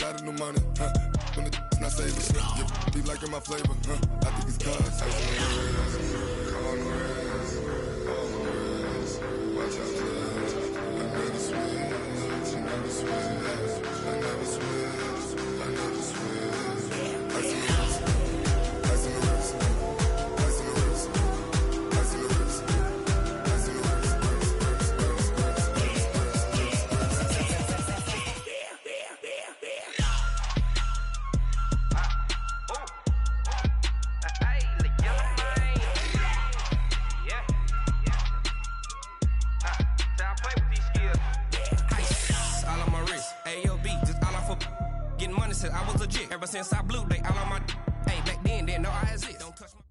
lot of new money, when the not saving, you be liking my flavor, I think it's cause. Watch out, I never switch, I never switch, I never switch, I never switch. Ice in the wrist, ice in the wrist, ice in the wrist, ice in the wrist, ice in the wrist. I was legit ever since I blew they all on my hey back then didn't know I exist. Don't touch my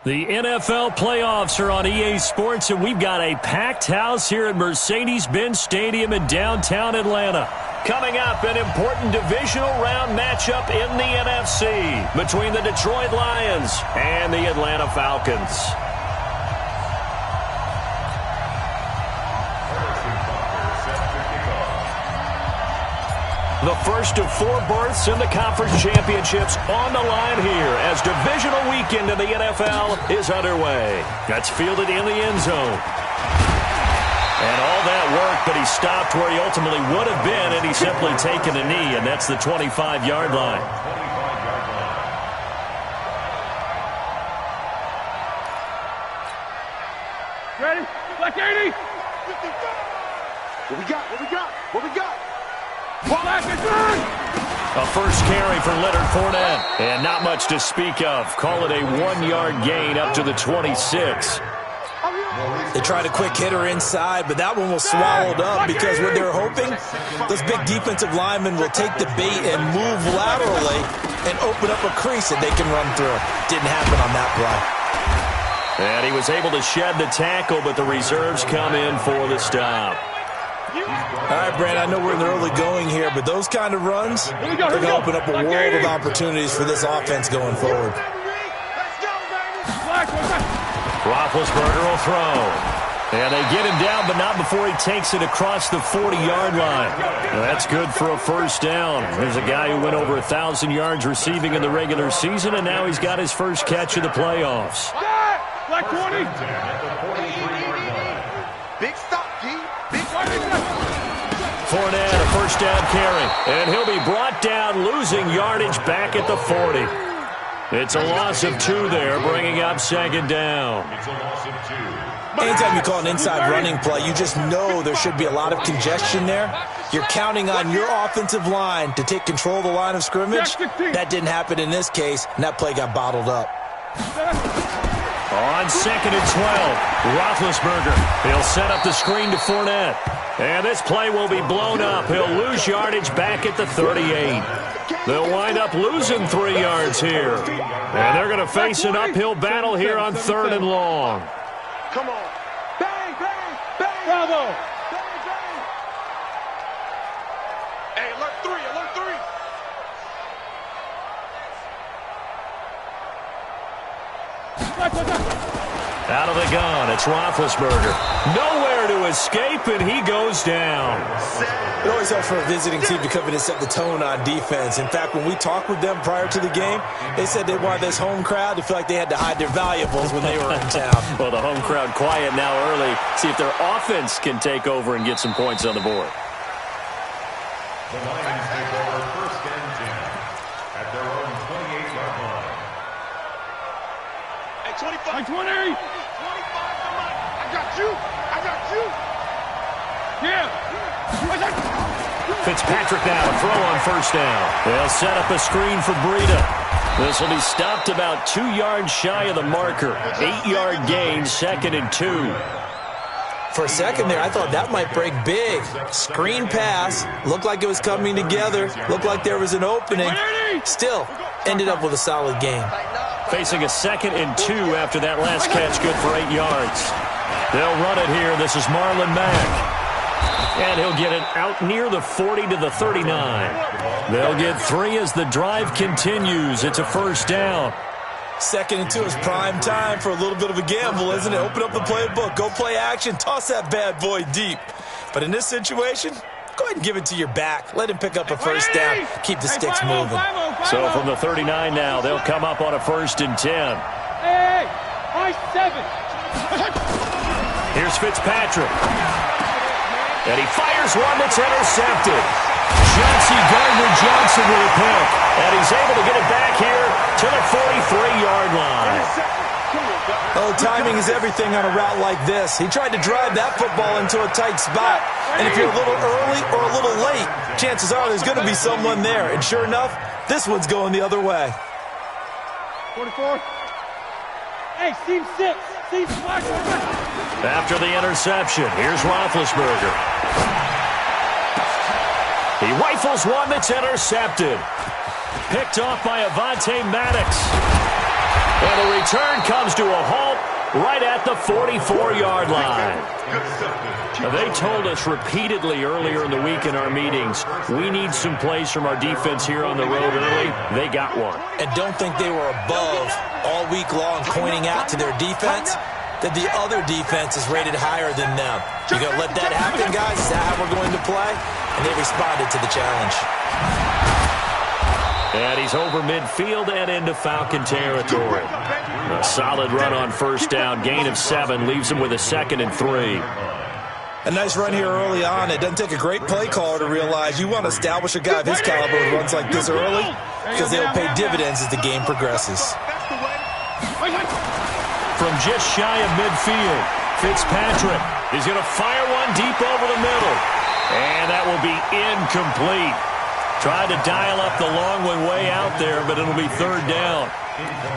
The NFL playoffs are on EA Sports, and we've got a packed house here at Mercedes-Benz Stadium in downtown Atlanta. Coming up, an important divisional round matchup in the NFC between the Detroit Lions and the Atlanta Falcons. The first of 4 berths in the conference championships on the line here as divisional weekend in the NFL is underway. That's fielded in the end zone. And all that work, but he stopped where he ultimately would have been, and he's simply taken a knee, and that's the 25-yard line. Ready? Black 80! What we got? What we got? What we got? A first carry for Leonard Fournette, and not much to speak of. Call it a 1-yard gain up to the 26. They tried a quick hitter inside, but that one was swallowed up because what they're hoping, those big defensive linemen will take the bait and move laterally and open up a crease that they can run through. Didn't happen on that play. And he was able to shed the tackle, but the reserves come in for the stop. All right, Brandon, I know we're in the early going here, but those kind of runs, they're going to open up a world of opportunities for this offense going forward. Roethlisberger will throw. And they get him down, but not before he takes it across the 40-yard line. Now, that's good for a first down. There's a guy who went over 1,000 yards receiving in the regular season, and now he's got his first catch of the playoffs. Black 20! Big stop, G. Big Fournette, a first down carry, and he'll be brought down, losing yardage back at the 40. It's a loss of 2 there, bringing up second down. Anytime you call an inside running play, you just know there should be a lot of congestion there. You're counting on your offensive line to take control of the line of scrimmage. That didn't happen in this case, and that play got bottled up. On 2nd and 12, Roethlisberger. He'll set up the screen to Fournette. And this play will be blown up. He'll lose yardage back at the 38. They'll wind up losing 3 yards here. And they're going to face an uphill battle here on 3rd and long. Come on. Bang, bang, bang. Bravo. Bang, bang. Hey, alert 3, alert 3. Out of the gun, it's Roethlisberger. Nowhere to escape, and he goes down. It always helps for a visiting team to come in and set the tone on defense. In fact, when we talked with them prior to the game, they said they wanted this home crowd to feel like they had to hide their valuables when they were in town. Well, the home crowd quiet now early. See if their offense can take over and get some points on the board. The Lions take over 1st and 10 at their own 28-yard line. Hey, 25. 20! 25, I got you. I got you. Yeah. Fitzpatrick now to throw on first down. They'll set up a screen for Breida. This will be stopped about 2 yards shy of the marker. 8-yard gain, 2nd and 2. For a second there, I thought that might break big. Screen pass. Looked like it was coming together. Looked like there was an opening. Still, ended up with a solid gain. Facing a 2nd and 2 after that last catch, good for 8 yards. They'll run it here. This is Marlon Mack. And he'll get it out near the 40 to the 39. They'll get 3 as the drive continues. It's a first down. 2nd and 2 is prime time for a little bit of a gamble, isn't it? Open up the playbook. Go play action. Toss that bad boy deep. But in this situation, go ahead and give it to your back. Let him pick up a first down. Keep the sticks moving. So from the 39 now, they'll come up on a 1st and 10. Hey, high 7. Here's Fitzpatrick. And he fires one that's intercepted. Chauncey Gardner-Johnson with a pick. And he's able to get it back here to the 43-yard line. Oh, timing is everything on a route like this. He tried to drive that football into a tight spot. And if you're a little early or a little late, chances are there's going to be someone there. And sure enough, this one's going the other way. 44. Hey, seam 6. Seam slash. After the interception, here's Roethlisberger. He rifles one that's intercepted. Picked off by Avonte Maddox. And the return comes to a halt right at the 44-yard line. Now, they told us repeatedly earlier in the week in our meetings, we need some plays from our defense here on the road early. They got one. And don't think they were above all week long pointing out to their defense that the other defense is rated higher than them. You going to let that happen, guys? Is that how we're going to play? And they responded to the challenge. And he's over midfield and into Falcon territory. A solid run on first down. Gain of 7 leaves him with a 2nd and 3. A nice run here early on. It doesn't take a great play caller to realize you want to establish a guy of his caliber who runs like this early because they'll pay dividends as the game progresses. From just shy of midfield, Fitzpatrick is going to fire one deep over the middle. And that will be incomplete. Tried to dial up the long one way out there, but it'll be 3rd down.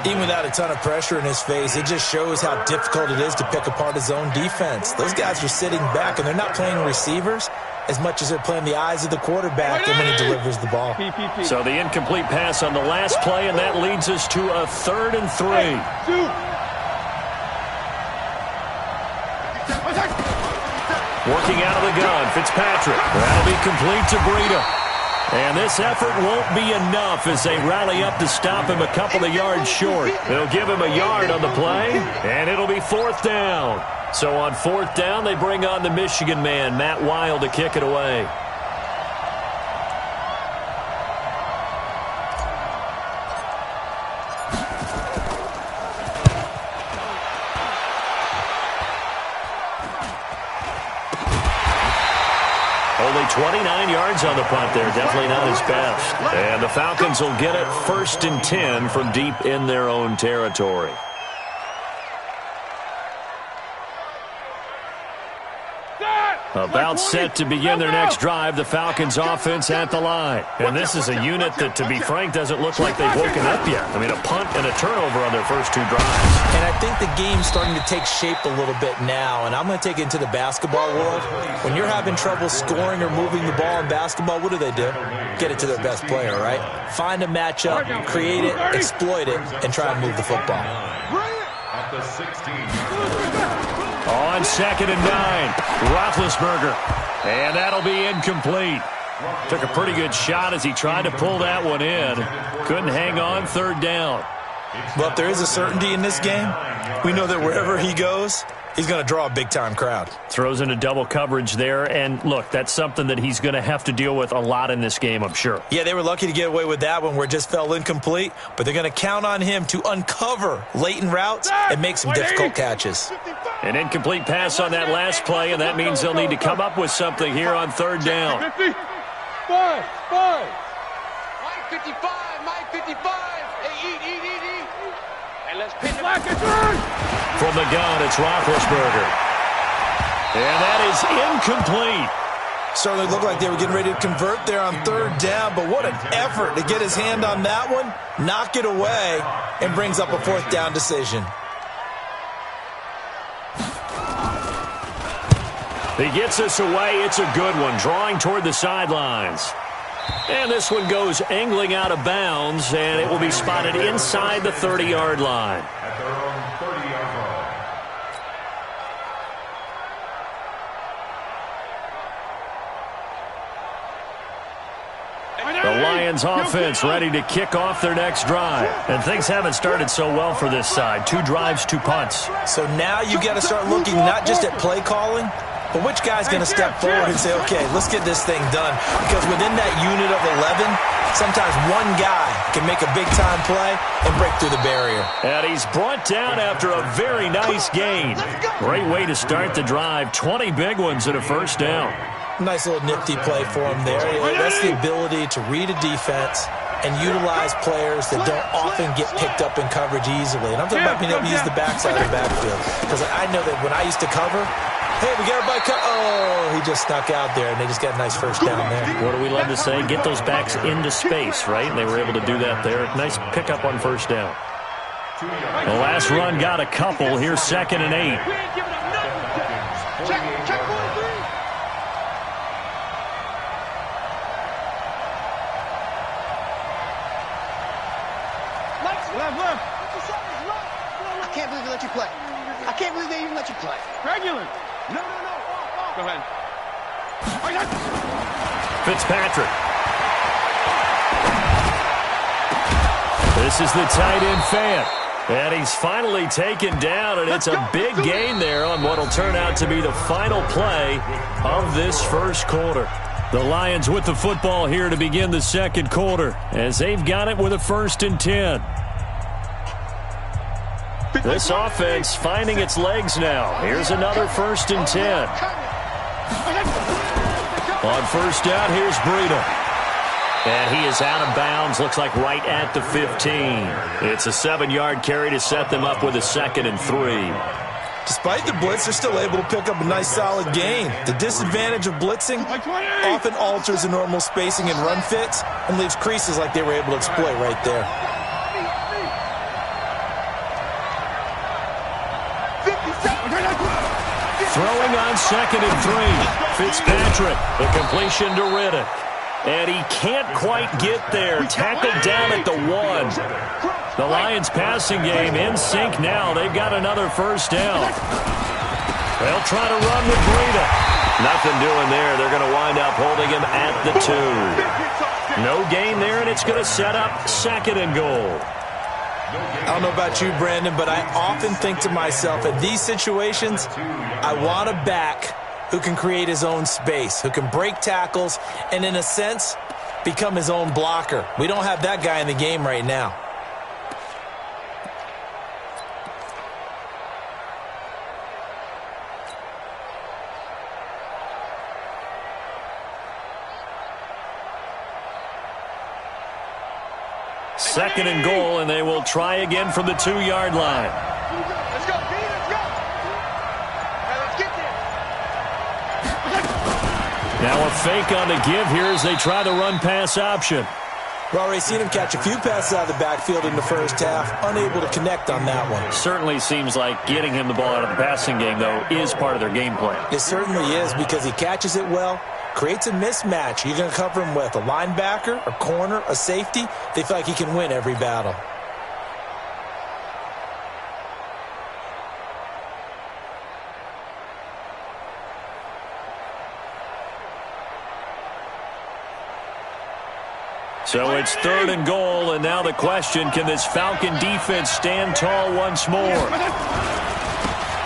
Even without a ton of pressure in his face, it just shows how difficult it is to pick apart his own defense. Those guys are sitting back, and they're not playing receivers as much as they're playing the eyes of the quarterback and when he delivers the ball. So the incomplete pass on the last play, and that leads us to a 3rd and 3. Working out of the gun, Fitzpatrick. That'll be complete to Breida. And this effort won't be enough as they rally up to stop him a couple of yards short. They'll give him a yard on the play, and it'll be 4th down. So on 4th down, they bring on the Michigan man, Matt Wild, to kick it away. Only 29 yards on the punt there. Definitely not his best. And the Falcons will get it 1st and 10 from deep in their own territory. About set to begin their next drive, the Falcons offense at the line. And this is a unit that, to be frank, doesn't look like they've woken up yet. I mean, a punt and a turnover on their first 2 drives. And I think the game's starting to take shape a little bit now, and I'm going to take it into the basketball world. When you're having trouble scoring or moving the ball in basketball, what do? Get it to their best player, right? Find a matchup, create it, exploit it, and try and move the football. At the 16. On 2nd and 9, Roethlisberger. And that'll be incomplete. Took a pretty good shot as he tried to pull that one in. Couldn't hang on, 3rd down. Well, if there is a certainty in this game, we know that wherever he goes, he's going to draw a big-time crowd. Throws into double coverage there, and look, that's something that he's going to have to deal with a lot in this game, I'm sure. Yeah, they were lucky to get away with that one where it just fell incomplete, but they're going to count on him to uncover latent routes and make some difficult catches. An incomplete pass on that last play, and that means they'll need to come up with something here on 3rd down. 55. Mike 55, Mike 55. Hey, eat. And let's pin Black and 3. From the gun, it's Roethlisberger. And that is incomplete. Certainly looked like they were getting ready to convert there on 3rd down, but what an effort to get his hand on that one, knock it away, and brings up a 4th down decision. He gets us away. It's a good one, drawing toward the sidelines. And this one goes angling out of bounds, and it will be spotted inside the 30-yard line. At their own 30-yard line. The Lions offense ready to kick off their next drive. And things haven't started so well for this side. 2 drives, 2 punts. So now you got to start looking not just at play calling, But which guy's going to step forward and say, okay, let's get this thing done? Because within that unit of 11, sometimes one guy can make a big-time play and break through the barrier. And he's brought down after a very nice gain. Great way to start the drive. 20 big ones and a first down. Nice little nifty play for him there. That's the ability to read a defense and utilize players that don't often get picked up in coverage easily. And I'm talking about being able to use the backside of the backfield. Because I know that when I used to cover, hey, we got everybody oh, he just snuck out there, and they just got a nice first down there. What do we love to say? Get those backs into space, right? And they were able to do that there. Nice pickup on first down. The last run got a couple. Here's 2nd and 8. I can't believe they let you play. I can't believe they even let you play. Regular. No. Go ahead. Fitzpatrick. This is the tight end fan. And he's finally taken down, and it's a big gain there on what will turn out to be the final play of this first quarter. The Lions with the football here to begin the second quarter as they've got it with a 1st and 10. This offense finding its legs now. Here's another 1st and 10. On first down, here's Breida. And he is out of bounds, looks like right at the 15. It's a 7-yard carry to set them up with a 2nd and 3. Despite the blitz, they're still able to pick up a nice solid gain. The disadvantage of blitzing often alters the normal spacing and run fits and leaves creases like they were able to exploit right there. Throwing on 2nd and 3. Fitzpatrick, the completion to Riddick. And he can't quite get there. Tackled down at the 1. The Lions passing game in sync now. They've got another first down. They'll try to run with Breida. Nothing doing there. They're going to wind up holding him at the 2. No gain there, and it's going to set up 2nd and goal. I don't know about you, Brandon, but I often think to myself, in these situations, I want a back who can create his own space, who can break tackles, and in a sense, become his own blocker. We don't have that guy in the game right now. Second and goal, and they will try again from the 2-yard line. Let's go, D, let's go. All right, let's get there. Now a fake on the give here as they try the run-pass option. We've already seen him catch a few passes out of the backfield in the first half, unable to connect on that one. Certainly seems like getting him the ball out of the passing game, though, is part of their game plan. It certainly is because he catches it well, creates a mismatch. You're going to cover him with a linebacker, a corner, a safety. They feel like he can win every battle. So it's 3rd and goal, and now the question, can this Falcon defense stand tall once more?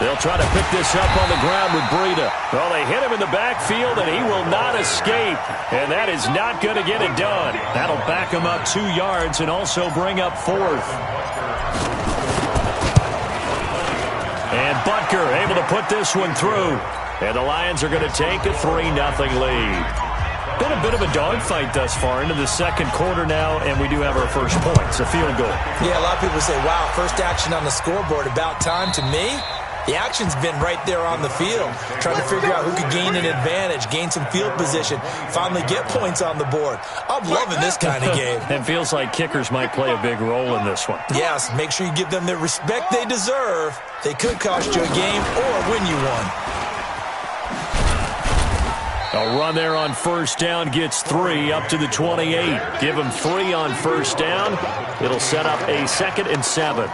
They'll try to pick this up on the ground with Breida. Well, they hit him in the backfield, and he will not escape. And that is not going to get it done. That'll back him up 2 yards and also bring up 4th. And Butker able to put this one through. And the Lions are going to take a 3-0 lead. Been a bit of a dogfight thus far into the second quarter now, and we do have our first points, a field goal. Yeah, a lot of people say, wow, first action on the scoreboard, about time. To me, the action's been right there on the field, trying to figure out who could gain an advantage, gain some field position, finally get points on the board. I'm loving this kind of game. It feels like kickers might play a big role in this one. Yes, make sure you give them the respect they deserve. They could cost you a game or win you one. A run there on first down gets 3 up to the 28. Give them 3 on first down. It'll set up a 2nd and 7.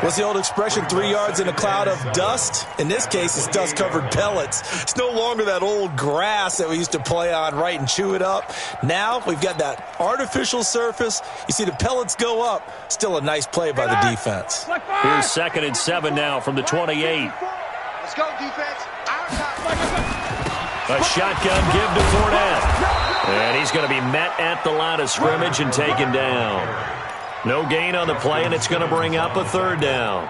What's the old expression, 3 yards in a cloud of dust? In this case, it's dust-covered pellets. It's no longer that old grass that we used to play on, right, and chew it up. Now we've got that artificial surface. You see the pellets go up. Still a nice play by the defense. Here's 2nd and 7 now from the 28. Let's go, defense. Our time. A shotgun give to Fournette. And he's going to be met at the line of scrimmage and taken down. No gain on the play, and it's going to bring up a third down.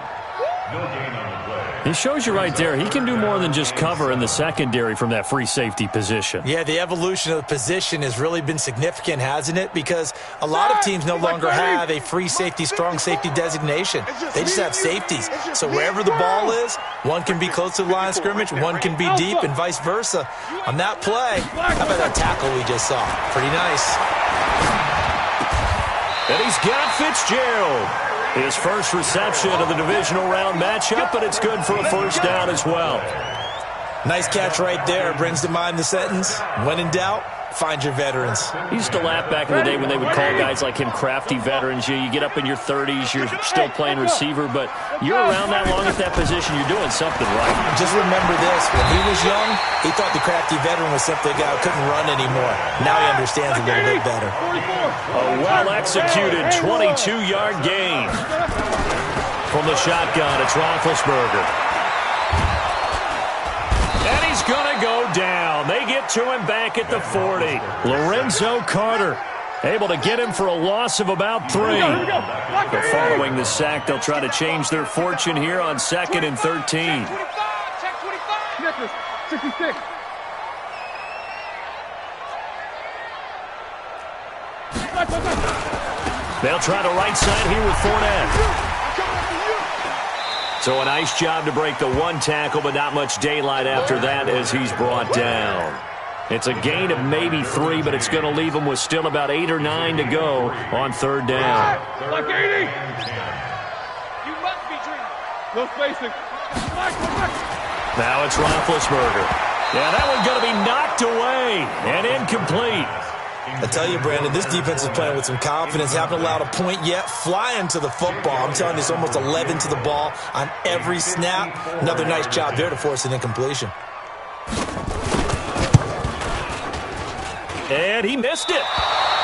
No gain on the play. He shows you right there, he can do more than just cover in the secondary from that free safety position. Yeah, the evolution of the position has really been significant, hasn't it? Because a lot of teams no longer have a free safety, strong safety designation. They just have safeties. So wherever the ball is, one can be close to the line of scrimmage, one can be deep, and vice versa. On that play, how about that tackle we just saw? Pretty nice. And he's got Fitzgerald. His first reception of the divisional round matchup, but it's good for a first down as well. Nice catch right there. Brings to mind the sentence, when in doubt, find your veterans. He used to laugh back in the day when they would call guys like him crafty veterans. You get up in your 30s, you're still playing receiver, but you're around that long at that position, you're doing something right. Just remember this, when he was young, he thought the crafty veteran was simply a guy who couldn't run anymore. Now he understands a little bit better. A well-executed 22-yard gain. From the shotgun, it's Roethlisberger. And he's going to go down. They get to him back at the 40. Lorenzo Carter able to get him for a loss of about 3. But following the sack, they'll try to change their fortune here on 2nd and 13. 66. They'll try the right side here with Fournette. So a nice job to break the one tackle, but not much daylight after that as he's brought down. It's a gain of maybe 3, but it's going to leave him with still about 8 or 9 to go on 3rd down. Like 80. You must be dreaming. No spacing. Now it's Roethlisberger. Yeah, that one's going to be knocked away and incomplete. I tell you, Brandon, this defense is playing with some confidence. Haven't allowed a point yet. Flying to the football. I'm telling you, it's almost 11 to the ball on every snap. Another nice job there to force an incompletion. And he missed it.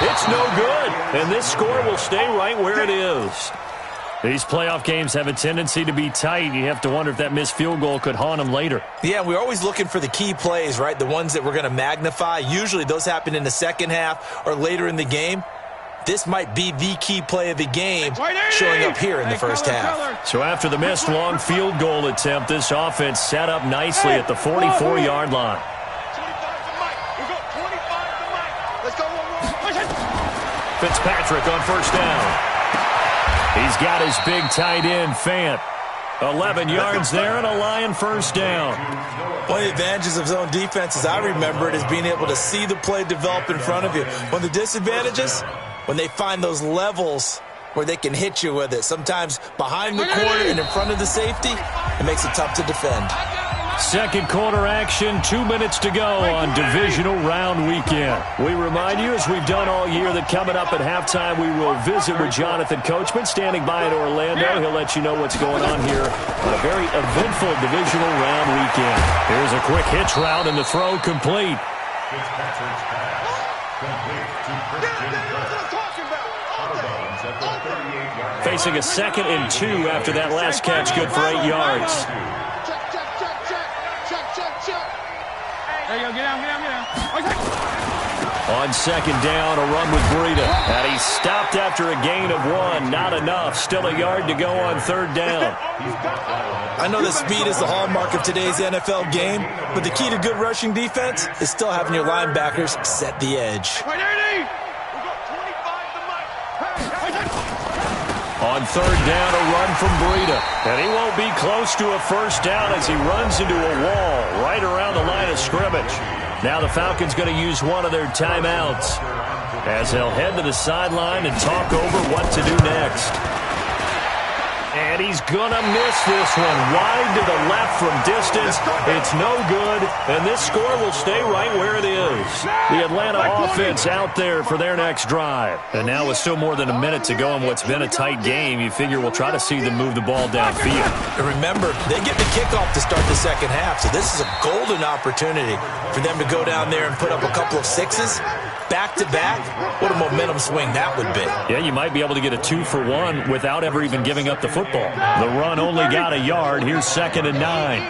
It's no good. And this score will stay right where it is. These playoff games have a tendency to be tight. You have to wonder if that missed field goal could haunt them later. Yeah, we're always looking for the key plays, right? The ones that we're going to magnify. Usually those happen in the second half or later in the game. This might be the key play of the game showing up here in the first half. So after the missed long field goal attempt, this offense set up nicely at the 44-yard line. Fitzpatrick on first down. He's got his big tight end, Fant. 11 yards there and a Lion first down. One of the advantages of zone defense, as I remember it, is being able to see the play develop in front of you. One of the disadvantages, when they find those levels where they can hit you with it. Sometimes behind the corner and in front of the safety, it makes it tough to defend. Second quarter action, 2 minutes to go on divisional round weekend. We remind you, as we've done all year, that coming up at halftime, we will visit with Jonathan Coachman, standing by in Orlando. He'll let you know what's going on here on a very eventful divisional round weekend. Here's a quick hitch route, and the throw complete. Fitzpatrick's pass complete to Christian Kirk. Facing a 2nd and 2 after that last catch, good for 8 yards. There you go, get down. On second down, a run with Breida. And he stopped after a gain of 1. Not enough. Still a yard to go on 3rd down. I know that speed is the hallmark of today's NFL game, but the key to good rushing defense is still having your linebackers set the edge. On 3rd down, a run from Breida. And he won't be close to a first down as he runs into a wall right around the line of scrimmage. Now the Falcons going to use one of their timeouts as they'll head to the sideline and talk over what to do next. And he's going to miss this one. Wide to the left from distance. It's no good, and this score will stay right where it is. The Atlanta offense out there for their next drive. And now with still more than a minute to go in what's been a tight game, you figure we'll try to see them move the ball downfield. And remember, they get the kickoff to start the second half, so this is a golden opportunity for them to go down there and put up a couple of sixes. Back-to-back, what a momentum swing that would be. Yeah, you might be able to get a 2-for-1 without ever even giving up the football. The run only got a yard. Here's 2nd and 9.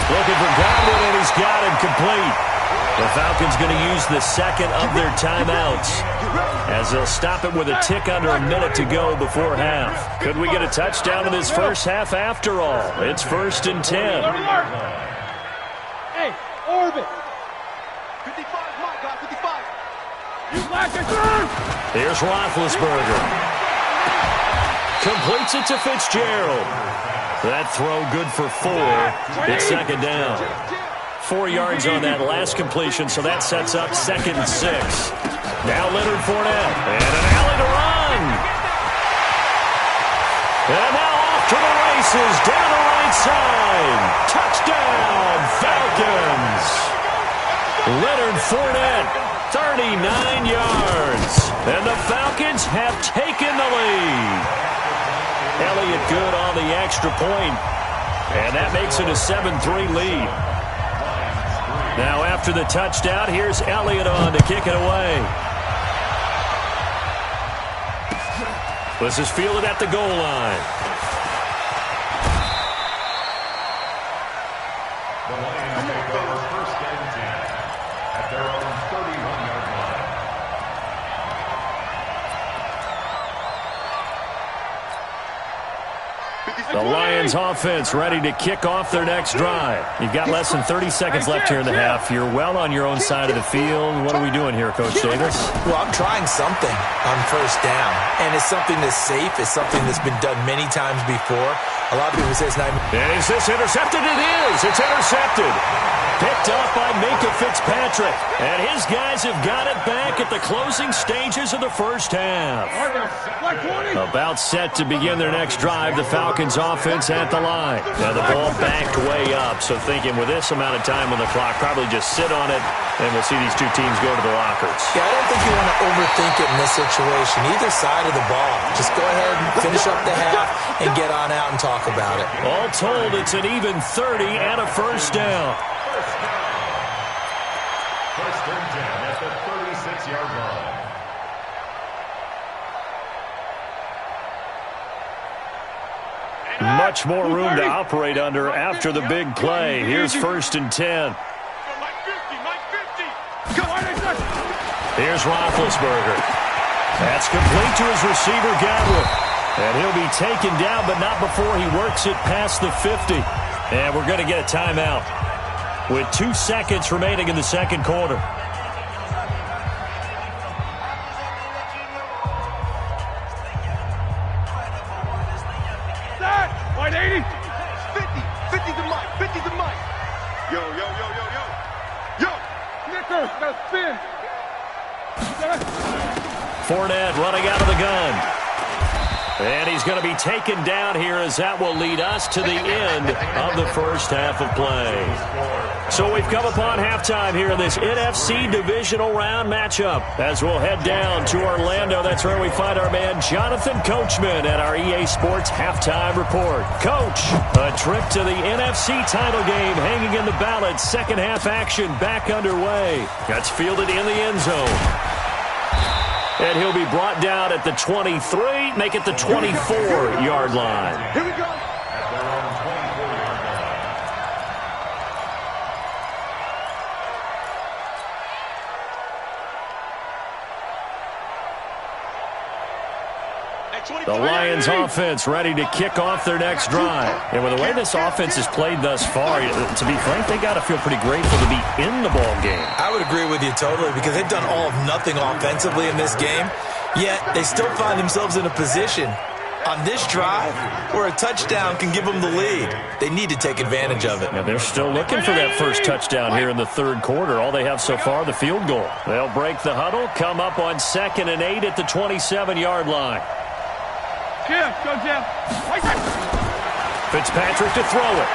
Looking for Godwin, and he's got him complete. The Falcons going to use the second of their timeouts as they'll stop it with a tick under a minute to go before half. Could we get a touchdown in this first half after all? It's 1st and 10. Hey, orbit. 55, my God, 55. You black it through. Here's Roethlisberger. Completes it to Fitzgerald. That throw good for 4. It's second down. 4 yards on that last completion, so that sets up 2nd and 6. Now Leonard Fournette, and an alley to run. And now off to the races, down the right side. Touchdown, Falcons. Leonard Fournette, 39 yards. And the Falcons have taken the lead. Elliott good on the extra point, and that makes it a 7-3 lead. Now after the touchdown, here's Elliott on to kick it away. This is fielded at the goal line. The Lions take over 1st and 10 at their own 31-yard line. The Lions offense ready to kick off their next drive. You've got less than 30 seconds left here in the half. You're well on your own side of the field. What are we doing here, Coach Davis? Well, I'm trying something on 1st down, and it's something that's safe. It's something that's been done many times before. A lot of people say it's not. And is this intercepted? It is. It's intercepted. Picked up by Minkah Fitzpatrick. And his guys have got it back at the closing stages of the first half. About set to begin their next drive. The Falcons offense at the line. Now the ball backed way up. So thinking with this amount of time on the clock, probably just sit on it, and we'll see these two teams go to the lockers. Yeah, I don't think you want to overthink it in this situation. Either side of the ball. Just go ahead and finish up the half and get on out and talk about it. All told, it's an even 30 and a 1st down. 1st and 10 at the 36-yard line. Much more room to operate under after the big play. Here's 1st and 10. Here's Roethlisberger. That's complete to his receiver, Godwin. And he'll be taken down, but not before he works it past the 50. And we're going to get a timeout with 2 seconds remaining in the second quarter. White 80. 50 to Mike, 50 to Mike. Yo, yo, yo, yo, yo. Yo. Nicker, now spin. Fournette running out of the gun. And he's going to be taken down here as that will lead us to the end of the first half of play. So we've come upon halftime here in this NFC divisional round matchup as we'll head down to Orlando. That's where we find our man Jonathan Coachman at our EA Sports halftime report. Coach, a trip to the NFC title game hanging in the balance. Second half action back underway. That's fielded in the end zone. And he'll be brought down at the 23, make it the 24-yard line. Here we go. At their own 24-yard line. The Lions offense ready to kick off their next drive. And with the way this offense has played thus far, to be frank, they got to feel pretty grateful to be in the ball game. I would agree with you totally because they've done all of nothing offensively in this game, yet they still find themselves in a position on this drive where a touchdown can give them the lead. They need to take advantage of it. And they're still looking for that first touchdown here in the third quarter. All they have so far, the field goal. They'll break the huddle, come up on 2nd and 8 at the 27-yard line. Jim, go Jim. Fitzpatrick to throw it.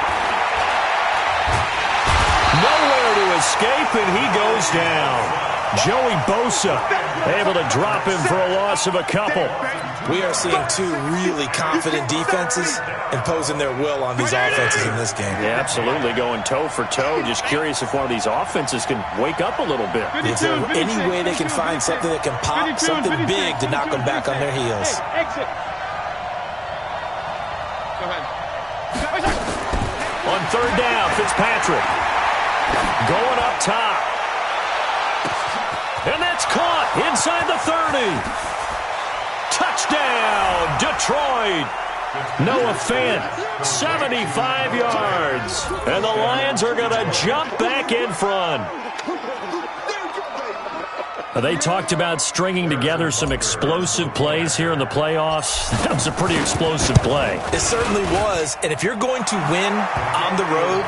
Nowhere to escape, and he goes down. Joey Bosa able to drop him for a loss of a couple. We are seeing two really confident defenses imposing their will on these offenses in this game. Yeah, absolutely, going toe for toe. Just curious if one of these offenses can wake up a little bit. Is there any way they can find something that can pop, something big to knock them back on their heels? Exit. Go ahead. On third down. Fitzpatrick going up top. And that's caught inside the 30. Touchdown, Detroit. Noah Fant, 75 yards. And the Lions are going to jump back in front. They talked about stringing together some explosive plays here in the playoffs. That was a pretty explosive play. It certainly was. And if you're going to win on the road,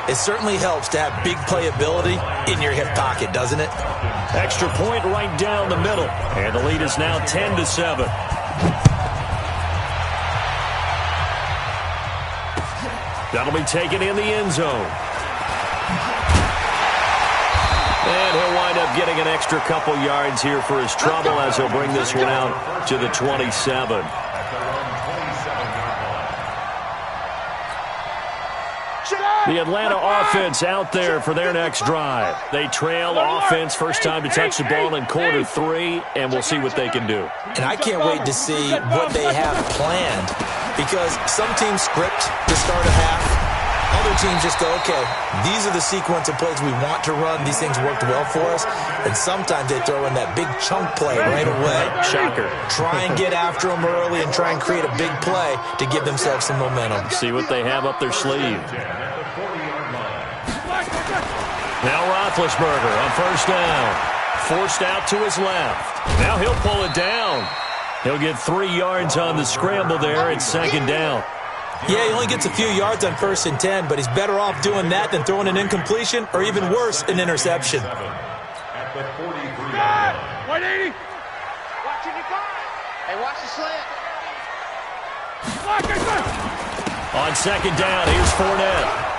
it certainly helps to have big playability in your hip pocket, doesn't it? Extra point right down the middle. And the lead is now 10-7. That'll be taken in the end zone. And he'll wind up getting an extra couple yards here for his trouble as he'll bring this one out to the 27. The Atlanta offense out there for their next drive. They trail offense, first time to touch the ball in quarter 3, and we'll see what they can do. And I can't wait to see what they have planned, because some teams script to start a half. Other teams just go, okay, these are the sequence of plays we want to run. These things worked well for us. And sometimes they throw in that big chunk play right away. Shocker. Try and get after them early and try and create a big play to give themselves some momentum. See what they have up their sleeve. Now Roethlisberger on first down. Forced out to his left. Now he'll pull it down. He'll get 3 yards on the scramble there. It's second down. Yeah, he only gets a few yards on first and 10, but he's better off doing that than throwing an incompletion or even worse, an interception. At the 43. 180. Watching your guard. Hey, watch the slant. On second down, here's Fournette.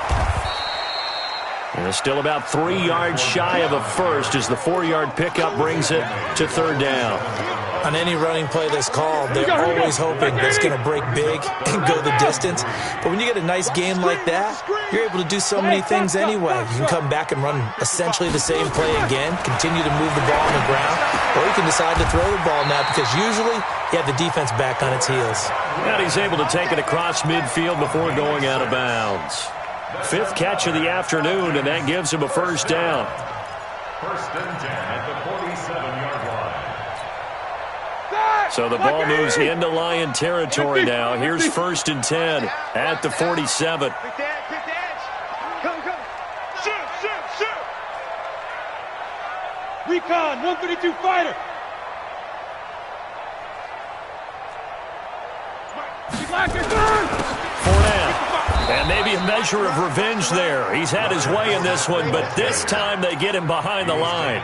And it's still about 3 yards shy of a first as the 4-yard pickup brings it to third down. On any running play that's called, they're always hoping that it's going to break big and go the distance. But when you get a nice game like that, you're able to do so many things anyway. You can come back and run essentially the same play again, continue to move the ball on the ground, or you can decide to throw the ball now because usually you have the defense back on its heels. And he's able to take it across midfield before going out of bounds. 5th catch of the afternoon, and that gives him a first down. First and 10 at the 47-yard line. So the ball moves into Lion territory now. Here's first and 10 at the 47. Quick dance. Come. Shoot. Recon, 132 fighter. Fournette. And maybe a measure of revenge there. He's had his way in this one, but this time they get him behind the line.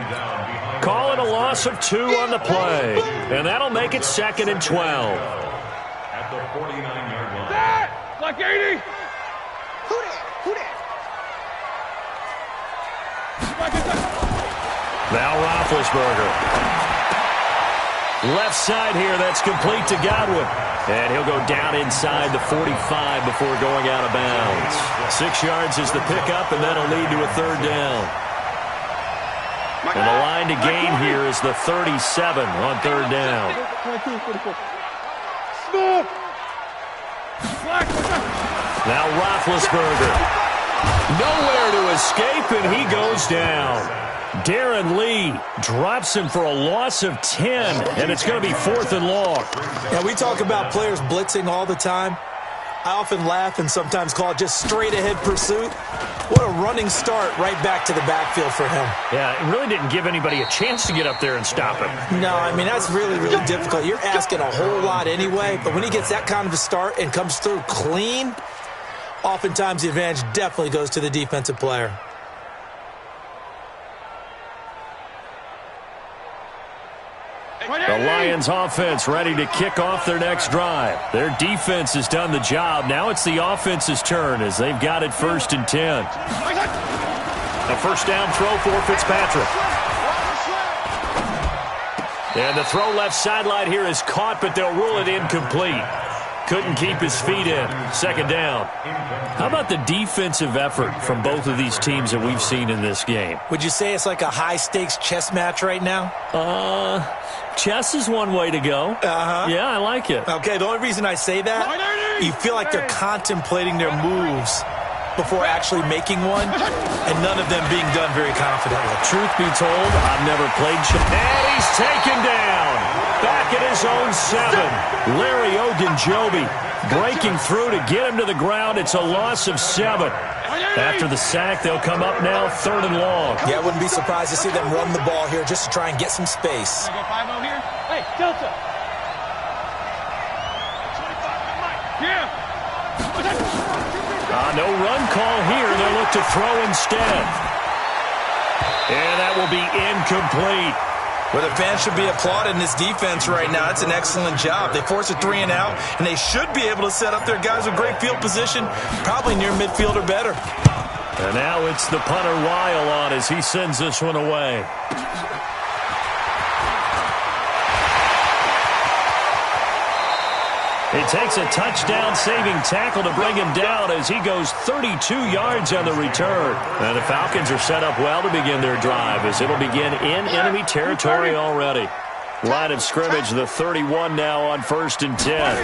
Call it a loss of 2 on the play. And that'll make it second and 12. At the 49-yard line. Block 80. Who that? Now Roethlisberger. Left side here, that's complete to Godwin. And he'll go down inside the 45 before going out of bounds. 6 yards is the pickup, and that'll lead to a third down. And the line to gain here is the 37 on third down. Now Roethlisberger. Nowhere to escape, and he goes down. Darren Lee drops him for a loss of 10, and it's going to be 4th and long. Yeah, we talk about players blitzing all the time. I often laugh and sometimes call it just straight-ahead pursuit. What a running start right back to the backfield for him. Yeah, it really didn't give anybody a chance to get up there and stop him. No, I mean, that's really, really difficult. You're asking a whole lot anyway, but when he gets that kind of a start and comes through clean, oftentimes the advantage definitely goes to the defensive player. The Lions offense ready to kick off their next drive. Their defense has done the job. Now it's the offense's turn as they've got it first and 10. A first down throw for Fitzpatrick. And the throw left sideline here is caught, but they'll rule it incomplete. Couldn't keep his feet in. Second down. How about the defensive effort from both of these teams that we've seen in this game? Would you say it's like a high-stakes chess match right now? Chess is one way to go. Yeah, I like it. Okay, the only reason I say that, you feel like they're contemplating their moves before actually making one, and none of them being done very confidently. Truth be told, I've never played. And he's taken down. Back at his own 7. Larry Ogunjobi breaking through to get him to the ground. It's a loss of 7. After the sack, they'll come up now 3rd and long. Yeah, I wouldn't be surprised to see them run the ball here just to try and get some space. I go 5-0 here. Hey, Delta. Yeah. No run call here. They'll look to throw instead. And that will be incomplete. Well, the fans should be applauding this defense right now. It's an excellent job. They force a 3 and out, and they should be able to set up their guys with great field position, probably near midfield or better. And now it's the punter Weil on as he sends this one away. It takes a touchdown-saving tackle to bring him down as he goes 32 yards on the return. And the Falcons are set up well to begin their drive as it'll begin in enemy territory already. Line of scrimmage, the 31 now on 1st and 10.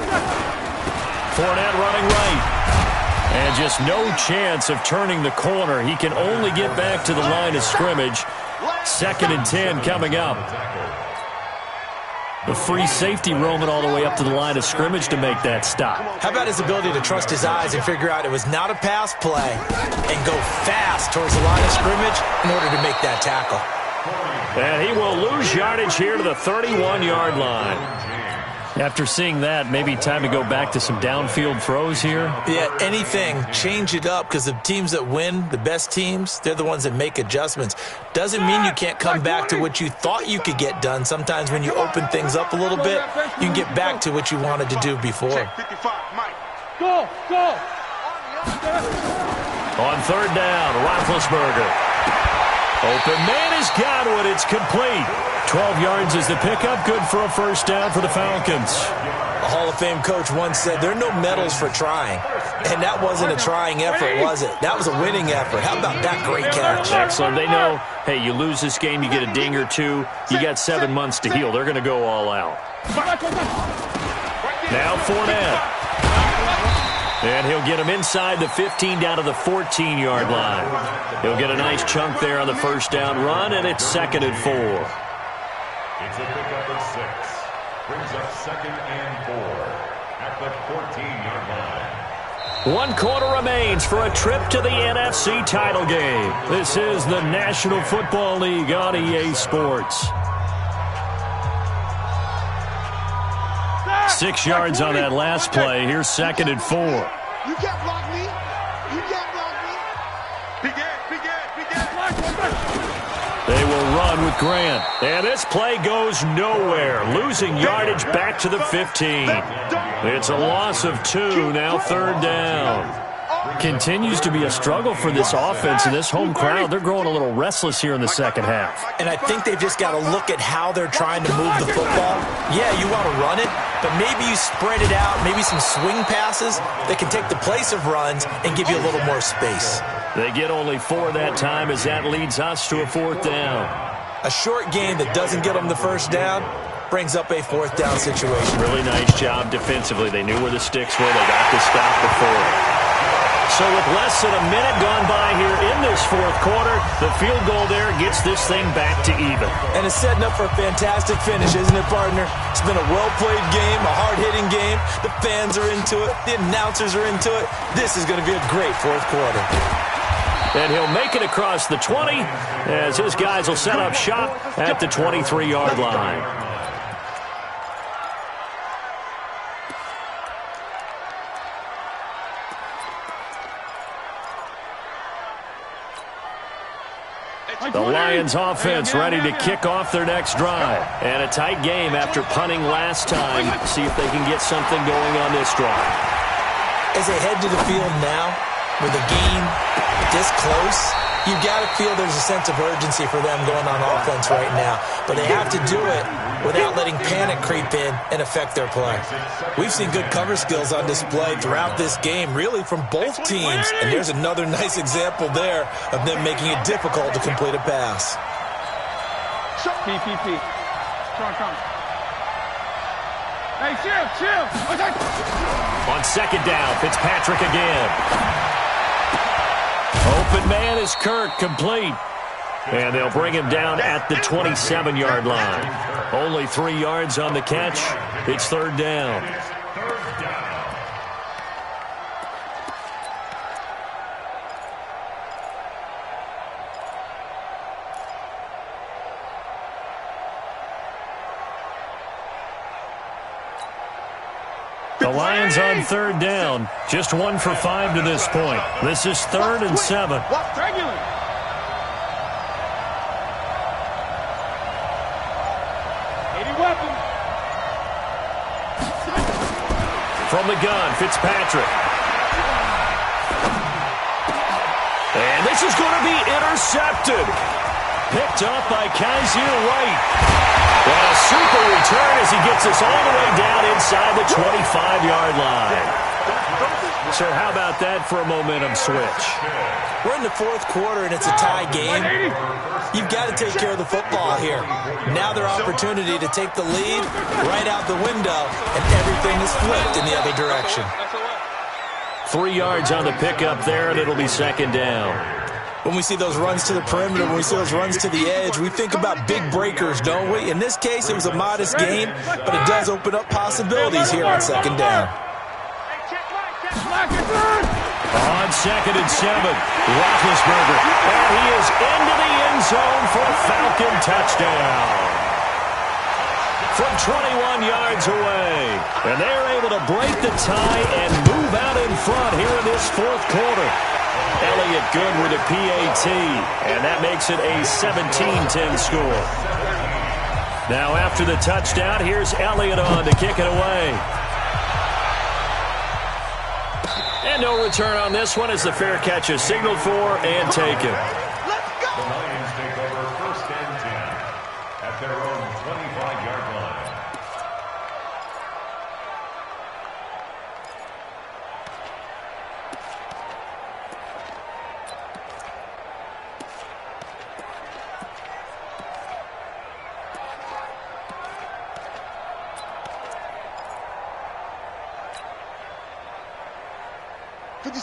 Fournette running right. And just no chance of turning the corner. He can only get back to the line of scrimmage. 2nd and 10 coming up. The free safety roaming all the way up to the line of scrimmage to make that stop. How about his ability to trust his eyes and figure out it was not a pass play and go fast towards the line of scrimmage in order to make that tackle. And he will lose yardage here to the 31-yard line. After seeing that, maybe time to go back to some downfield throws here. Yeah, anything. Change it up because the teams that win, the best teams, they're the ones that make adjustments. Doesn't mean you can't come back to what you thought you could get done. Sometimes when you open things up a little bit, you can get back to what you wanted to do before. Go, go. On 3rd down, Roethlisberger. Open man is Godwin. It's complete. 12 yards is the pickup. Good for a 1st down for the Falcons. A Hall of Fame coach once said, there are no medals for trying. And that wasn't a trying effort, was it? That was a winning effort. How about that great catch? Excellent. They know, hey, you lose this game, you get a ding or 2. You got 7 months to heal. They're going to go all out. Now Fournette. And he'll get him inside the 15 down to the 14-yard line. He'll get a nice chunk there on the 1st down run, and it's 2nd and 4. It's a pickup of 6. Brings up 2nd and 4 at the 14-yard line. 1 quarter remains for a trip to the NFC title game. This is the National Football League on EA Sports. 6 yards on that last play. Here's 2nd and 4. You can't block me. You can't block me. They will run with Grant. And this play goes nowhere. Losing yardage back to the 15. It's a loss of 2. Now 3rd down. Continues to be a struggle for this offense and this home crowd. They're growing a little restless here in the 2nd half. And I think they've just got to look at how they're trying to move the football. Yeah, you want to run it, but maybe you spread it out, maybe some swing passes that can take the place of runs and give you a little more space. They get only 4 that time as that leads us to a 4th down. A short game that doesn't get them the 1st down brings up a 4th down situation. Really nice job defensively. They knew where the sticks were. They got the stop before. So with less than a minute gone by here in this 4th quarter, the field goal there gets this thing back to even. And it's setting up for a fantastic finish, isn't it, partner? It's been a well-played game, a hard-hitting game. The fans are into it. The announcers are into it. This is going to be a great 4th quarter. And he'll make it across the 20 as his guys will set up shop at the 23-yard line. The Lions offense ready to kick off their next drive. And a tight game after punting last time. See if they can get something going on this drive. As they head to the field now, with a game this close, you've got to feel there's a sense of urgency for them going on offense right now. But they have to do it without letting panic creep in and affect their play. We've seen good cover skills on display throughout this game, really from both teams. And there's another nice example there of them making it difficult to complete a pass. PPP. Come. Hey, chill. On 2nd down, Fitzpatrick again. open man is Kirk, complete. And they'll bring him down at the 27-yard line. Only 3 yards on the catch. It's third down. The Lions on third down. Just 1 for 5 to this point. This is 3rd and 7. From the gun, Fitzpatrick. And this is going to be intercepted. Picked off by Kaiser White. And a super return as he gets us all the way down inside the 25-yard line. So how about that for a momentum switch? We're in the 4th quarter, and it's a tie game. You've got to take care of the football here. Now their opportunity to take the lead right out the window, and everything is flipped in the other direction. 3 yards on the pickup there, and it'll be second down. When we see those runs to the perimeter, when we see those runs to the edge, we think about big breakers, don't we? In this case, it was a modest gain, but it does open up possibilities here on second down. On 2nd and 7, Roethlisberger, and he is into the end zone for a Falcon touchdown. From 21 yards away, and they're able to break the tie and move out in front here in this 4th quarter. Elliott good with a PAT, and that makes it a 17-10 score. Now after the touchdown, here's Elliott on to kick it away. And no return on this one as the fair catch is signaled for and taken. The Lions take over 1st and 10 at their own 25-yard line.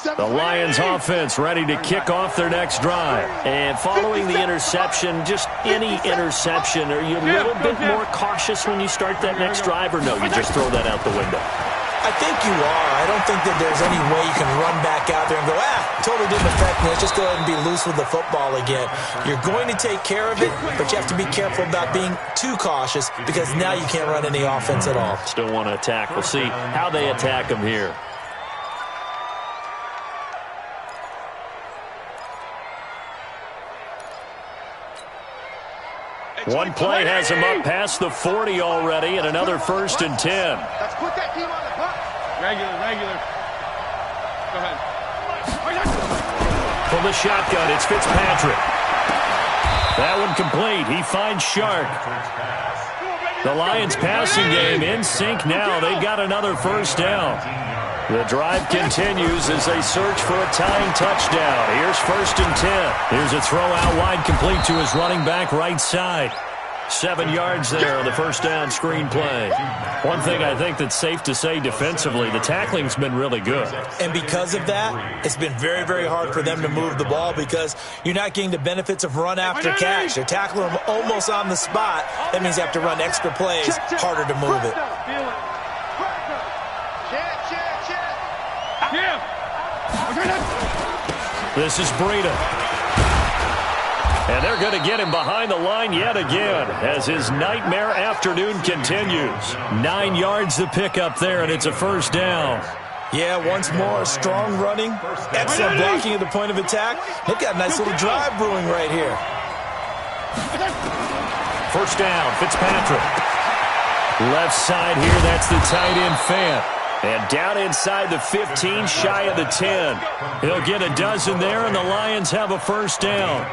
The Lions offense ready to kick off their next drive. And following the interception, just any interception, are you a little bit more cautious when you start that next drive, or no, you just throw that out the window? I think you are. I don't think that there's any way you can run back out there and go, totally didn't affect me. Let's just go ahead and be loose with the football again. You're going to take care of it, but you have to be careful about being too cautious because now you can't run any offense at all. Still want to attack. We'll see how they attack them here. One play has him up past the 40 already, and another 1st and 10. Let's put that team on the clock. Regular. Go ahead. From the shotgun, it's Fitzpatrick. That one complete. He finds Shark. The Lions passing game in sync now. They've got another 1st down. The drive continues as they search for a tying touchdown. Here's 1st and 10. Here's a throw out wide complete to his running back right side. 7 yards there on the 1st down screen play. One thing I think that's safe to say defensively, the tackling's been really good. And because of that, it's been very, very hard for them to move the ball because you're not getting the benefits of run after catch. They're tackling them almost on the spot. That means you have to run extra plays, harder to move it. This is Breida. And they're going to get him behind the line yet again as his nightmare afternoon continues. 9 yards to pick up there, and it's a 1st down. Yeah, once more, strong running, excellent blocking at the point of attack. They've got a nice little drive brewing right here. 1st down, Fitzpatrick. Left side here, that's the tight end Fant. And down inside the 15, shy of the 10. He'll get a dozen there, and the Lions have a 1st down.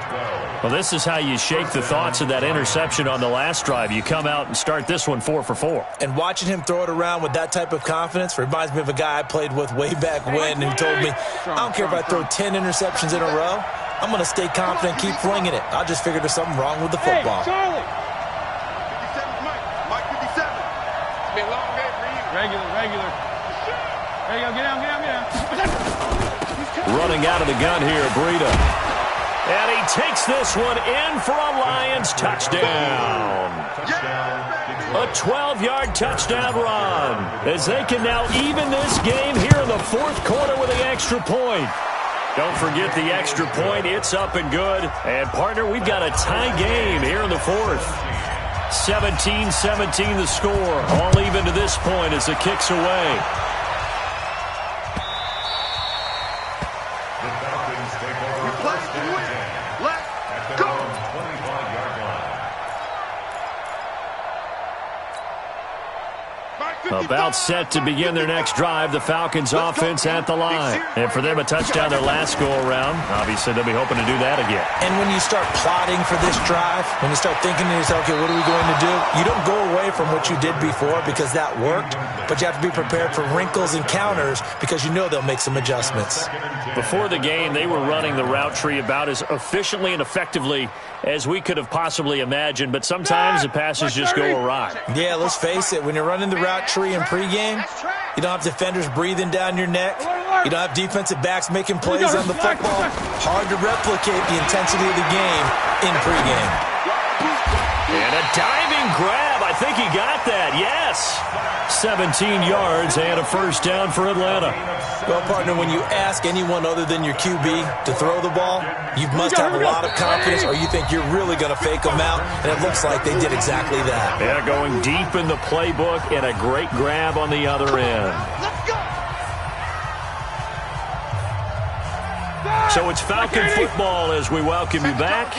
Well, this is how you shake the thoughts of that interception on the last drive. You come out and start this one 4 for 4. And watching him throw it around with that type of confidence reminds me of a guy I played with way back when who told me, I don't care if I throw 10 interceptions in a row. I'm going to stay confident and keep flinging it. I just figured there's something wrong with the football. Hey, Charlie. 57's Mike 57. It's been a long day for you. Regular. There you go, get down. Running out of the gun here, Breida. And he takes this one in for a Lions touchdown. A 12-yard touchdown run as they can now even this game here in the fourth quarter with the extra point. Don't forget the extra point. It's up and good. And, partner, we've got a tie game here in the fourth. 17-17 the score. All even to this point as the kick's away. The Falcons take over first and 10 at their own 25-yard line. About set to begin their next drive. The Falcons offense at the line. And for them, a touchdown their last go-around. Obviously, they'll be hoping to do that again. And when you start plotting for this drive, when you start thinking to yourself, okay, what are we going to do? You don't go away from what you did before because that worked, but you have to be prepared for wrinkles and counters because you know they'll make some adjustments. Before the game, they were running the route tree about as efficiently and effectively as we could have possibly imagined, but sometimes the passes just go awry. Yeah, let's face it, when you're running the route tree in pregame, you don't have defenders breathing down your neck. You don't have defensive backs making plays on the football. Hard to replicate the intensity of the game in pregame. And a diving grab. I think he got that. Yes. 17 yards and a first down for Atlanta. Well, partner, when you ask anyone other than your QB to throw the ball, you must have a lot of confidence or you think you're really going to fake them out, and it looks like they did exactly that. Yeah, going deep in the playbook and a great grab on the other end. So it's Falcon football as we welcome you back.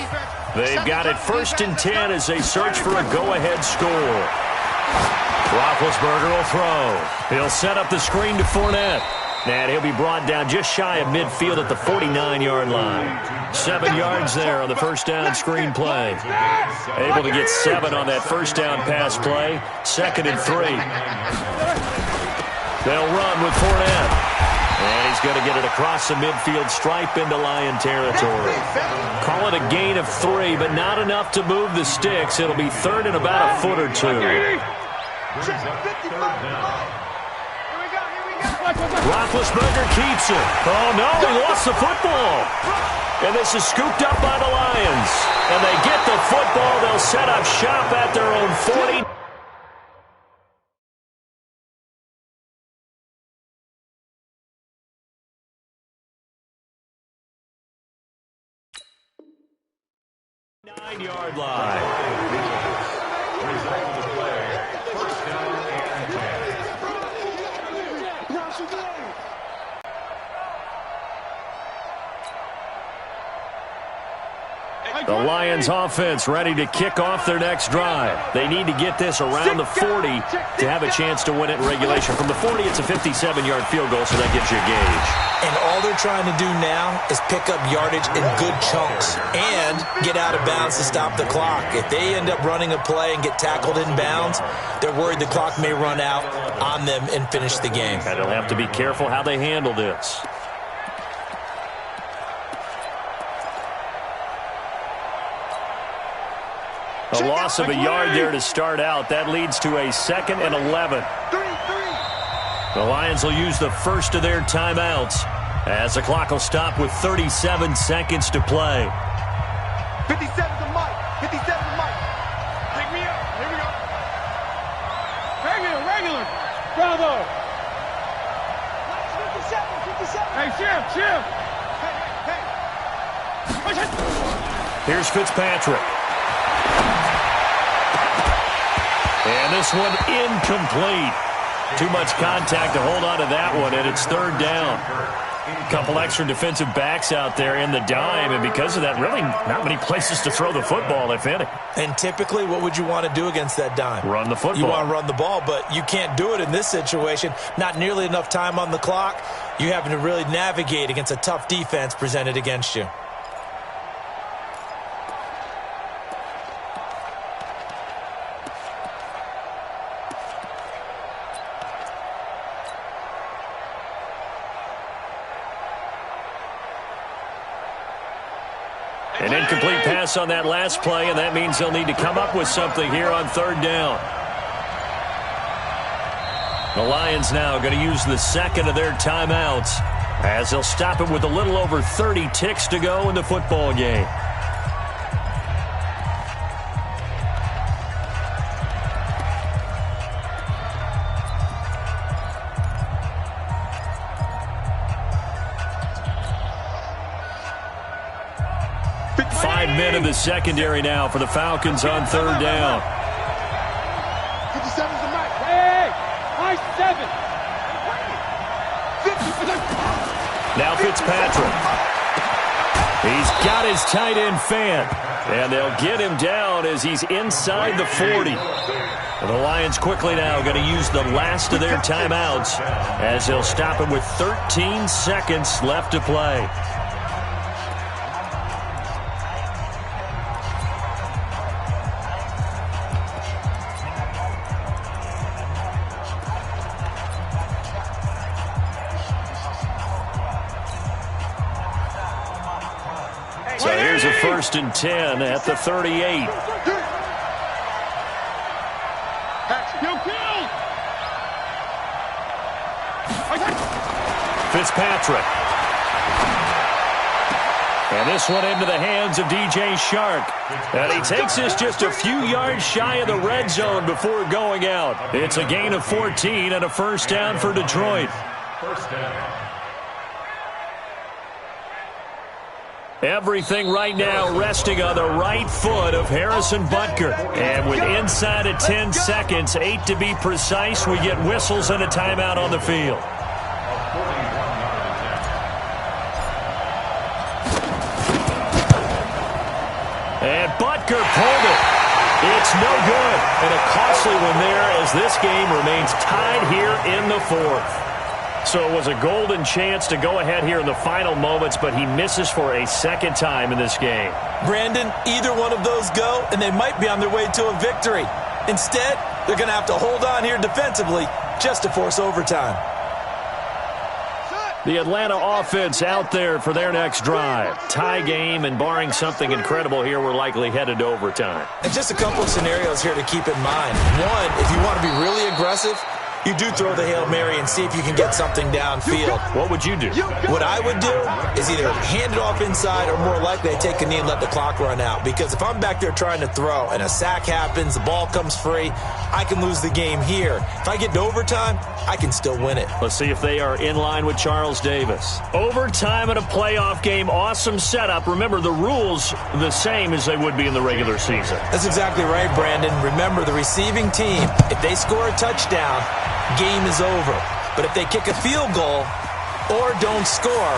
They've got it 1st and 10 as they search for a go-ahead score. Roethlisberger will throw. He'll set up the screen to Fournette. And he'll be brought down just shy of midfield at the 49-yard line. 7 yards there on the first down screen play. Able to get 7 on that first down pass play. 2nd and 3. They'll run with Fournette. And he's going to get it across the midfield stripe into Lion territory. Call it a gain of 3, but not enough to move the sticks. It'll be 3rd and about a foot or 2. Roethlisberger keeps it. Oh, no, he lost the football. And this is scooped up by the Lions. And they get the football. They'll set up shop at their own 40. Nine-yard line. Result of the play, first down and 10. The Lions offense ready to kick off their next drive. They need to get this around the 40 to have a chance to win it in regulation. From the 40, it's a 57-yard field goal, so that gives you a gauge. And all they're trying to do now is pick up yardage in good chunks and get out of bounds to stop the clock. If they end up running a play and get tackled in bounds, they're worried the clock may run out on them and finish the game. And they'll have to be careful how they handle this. A loss of a yard there to start out. That leads to a 2nd and 11. The Lions will use the first of their timeouts as the clock will stop with 37 seconds to play. 57 to Mike. 57 to Mike. Pick me up. Here we go. Regular. Bravo. 57. Hey, Jim. Hey. Here's Fitzpatrick. And this one incomplete. Too much contact to hold on to that one, and it's 3rd down. A couple extra defensive backs out there in the dime, and because of that, really not many places to throw the football, if any. And typically, what would you want to do against that dime? Run the football. You want to run the ball, but you can't do it in this situation. Not nearly enough time on the clock. You having to really navigate against a tough defense presented against you. An incomplete pass on that last play, and that means they'll need to come up with something here on 3rd down. The Lions now going to use the 2nd of their timeouts as they'll stop it with a little over 30 ticks to go in the football game. Men in the secondary now for the Falcons on third down. 57's the mark. Hey, high 7. Now Fitzpatrick. He's got his tight end fan. And they'll get him down as he's inside the 40. And the Lions quickly now going to use the last of their timeouts as they'll stop him with 13 seconds left to play. So here's a 1st and 10 at the 38. Fitzpatrick. And this one into the hands of DJ Shark. And he takes this just a few yards shy of the red zone before going out. It's a gain of 14 and a 1st down for Detroit. 1st down. Everything right now resting on the right foot of Harrison Butker. And with inside of 10 seconds, 8 to be precise, we get whistles and a timeout on the field. And Butker pulled it. It's no good. And a costly one there as this game remains tied here in the 4th. So it was a golden chance to go ahead here in the final moments, but he misses for a second time in this game. Brandon, either one of those go, and they might be on their way to a victory. Instead, they're going to have to hold on here defensively just to force overtime. The Atlanta offense out there for their next drive. Tie game, and barring something incredible here, we're likely headed to overtime. And just a couple of scenarios here to keep in mind. One, if you want to be really aggressive, you do throw the Hail Mary and see if you can get something downfield. What would you do? What I would do is either hand it off inside or more likely I take a knee and let the clock run out. Because if I'm back there trying to throw and a sack happens, the ball comes free, I can lose the game here. If I get to overtime, I can still win it. Let's see if they are in line with Charles Davis. Overtime in a playoff game. Awesome setup. Remember, the rules the same as they would be in the regular season. That's exactly right, Brandon. Remember, the receiving team, if they score a touchdown, game is over. But if they kick a field goal or don't score,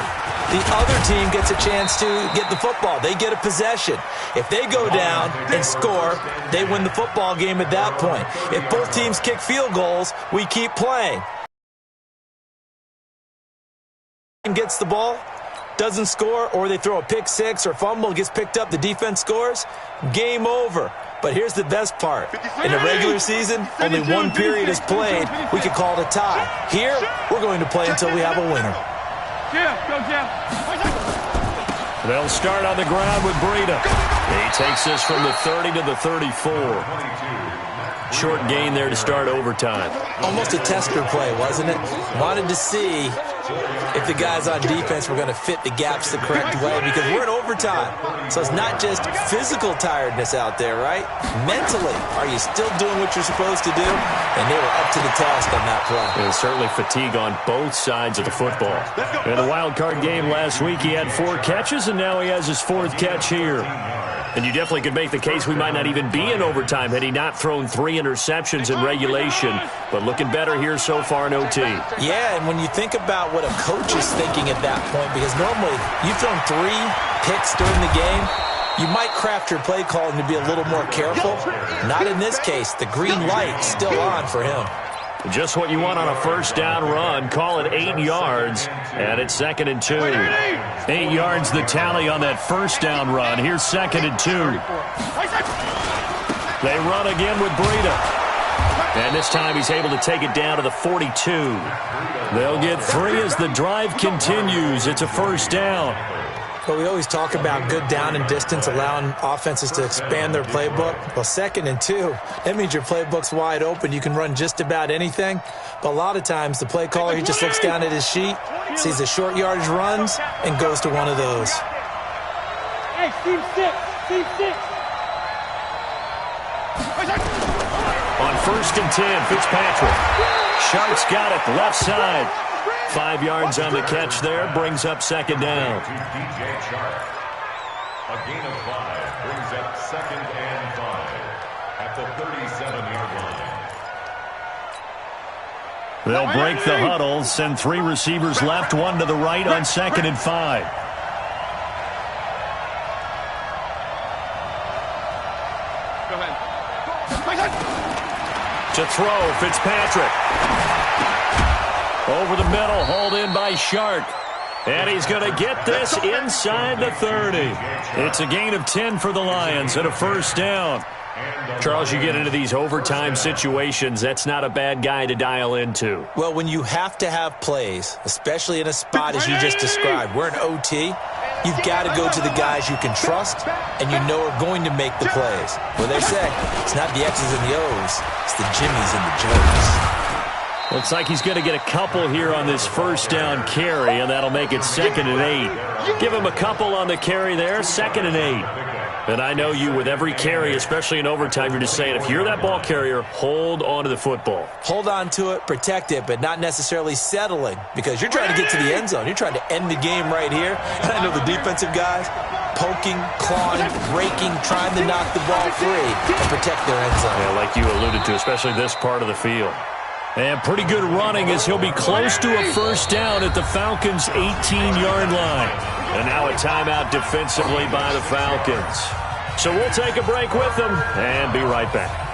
the other team gets a chance to get the football. They get a possession. If they go down and score, they win the football game at that point. If both teams kick field goals, we keep playing. Gets the ball, doesn't score, or they throw a pick six or fumble, gets picked up, the defense scores, game over. But here's the best part. In the regular season, only one period is played. We could call it a tie. Here, we're going to play until we have a winner. They'll start on the ground with Breida. He takes this from the 30 to the 34. Short gain there to start overtime. Almost a tester play, wasn't it? Wanted to see if the guys on defense were going to fit the gaps the correct way, because we're in overtime. So it's not just physical tiredness out there, right? Mentally, are you still doing what you're supposed to do? And they were up to the task on that play. There's certainly fatigue on both sides of the football. In the wild card game last week, he had 4 catches, and now he has his 4th catch here. And you definitely could make the case we might not even be in overtime had he not thrown 3 interceptions in regulation. But looking better here so far in OT. Yeah, and when you think about what a coach is thinking at that point, because normally you've thrown 3 picks during the game, you might craft your play calling to be a little more careful. Not in this case. The green light's still on for him. Just what you want on a first down run. Call it 8 yards, and it's 2nd and 2. 8 yards the tally on that first down run. Here's 2nd and 2. They run again with Breida. And this time he's able to take it down to the 42. They'll get 3 as the drive continues. It's a first down. Well, we always talk about good down and distance, allowing offenses to expand their playbook. Well, 2nd and 2, that means your playbook's wide open. You can run just about anything. But a lot of times, the play caller, he just looks down at his sheet, sees the short yardage runs, and goes to one of those. Hey, team 6, team 6. On 1st and 10, Fitzpatrick. Shark's got it, left side. 5 yards on the catch there, brings up 2nd down. DJ Shark. A gain of 5 brings up 2nd and 5 at the 37-yard line. They'll break the huddle, send 3 receivers left, 1 to the right on 2nd and 5. Go ahead. To throw, Fitzpatrick. Over the middle, hauled in by Shark. And he's going to get this inside the 30. It's a gain of 10 for the Lions and a 1st down. Charles, you get into these overtime situations, that's not a bad guy to dial into. Well, when you have to have plays, especially in a spot as you just described, we're in OT, you've got to go to the guys you can trust and you know are going to make the plays. Well, they say it's not the X's and the O's, it's the Jimmies and the Joes. Looks like he's going to get a couple here on this 1st down carry, and that'll make it 2nd and 8. Give him a couple on the carry there, 2nd and 8. And I know you, with every carry, especially in overtime, you're just saying, if you're that ball carrier, hold on to the football. Hold on to it, protect it, but not necessarily settling, because you're trying to get to the end zone. You're trying to end the game right here. And I know the defensive guys, poking, clawing, raking, trying to knock the ball free and protect their end zone. Yeah, like you alluded to, especially this part of the field. And pretty good running as he'll be close to a 1st down at the Falcons' 18-yard line. And now a timeout defensively by the Falcons. So we'll take a break with them and be right back.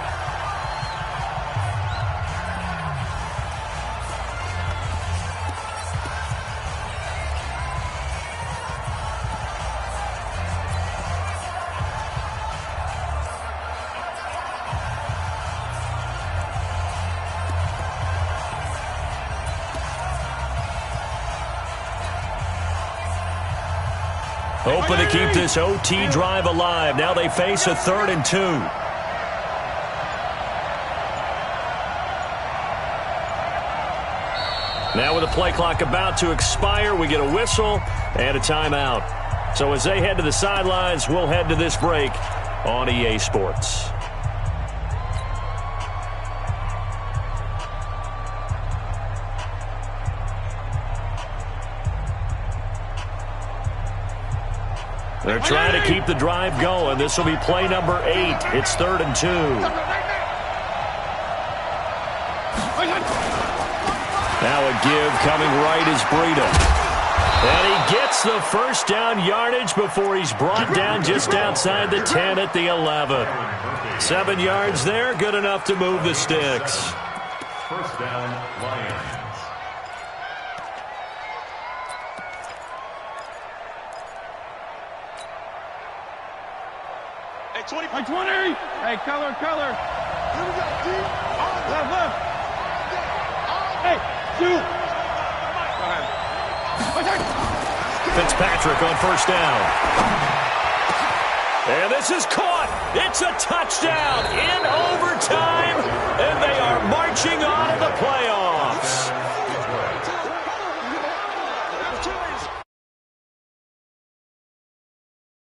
Hoping to keep this OT drive alive. Now they face a 3rd and 2. Now with the play clock about to expire, we get a whistle and a timeout. So as they head to the sidelines, we'll head to this break on EA Sports. They're trying to keep the drive going. This will be play number 8. It's 3rd and 2. Now a give coming right is Breida. And he gets the 1st down yardage before he's brought down just outside the 10 at the 11. 7 yards there, good enough to move the sticks. 1st down, Lions. Hey, 20. Hey, color. Here we go, D. Left. Hey, shoot. Go ahead. Fitzpatrick on 1st down. And this is caught. It's a touchdown in overtime. And they are marching on